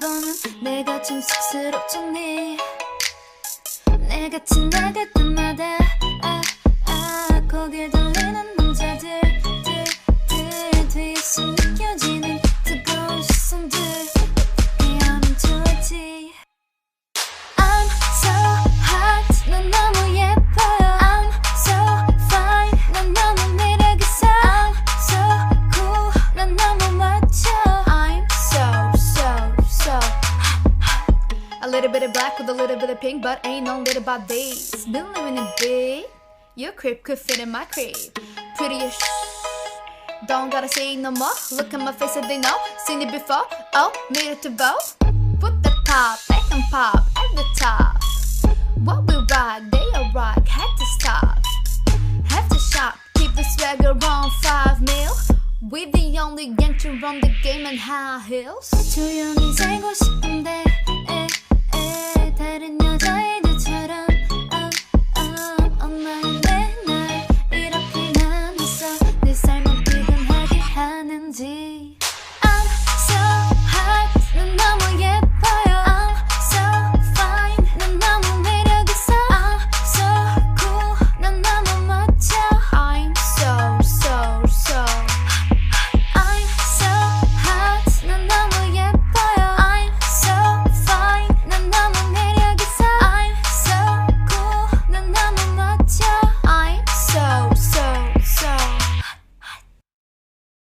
보면 내가 좀 쑥스럽잖니. 내 같은 내가 때마다 고개 돌리는 남자들 뒤에서 느껴지는 뜨거운 시선들. Yeah, I'm into it. I'm so hot, 넌 너무 예뻐요. I'm so fine, 넌 너무 매력있어. I'm so cool, 넌 너무 멋져. I'm so a little bit of black with a little bit of pink, but ain't no little about these. Been living in big, your crib could fit in my crib. Pretty-ish, don't gotta say no more. Look at my face and they know, seen it before. Oh, made it to bow. Put the pop, back and pop at the top. What we rock, they all rock, had to stop. Have to shop, keep the swagger on 5 mil. We the only gang to run the game in high heels. 조용히 살고 싶은데 다른 여자애들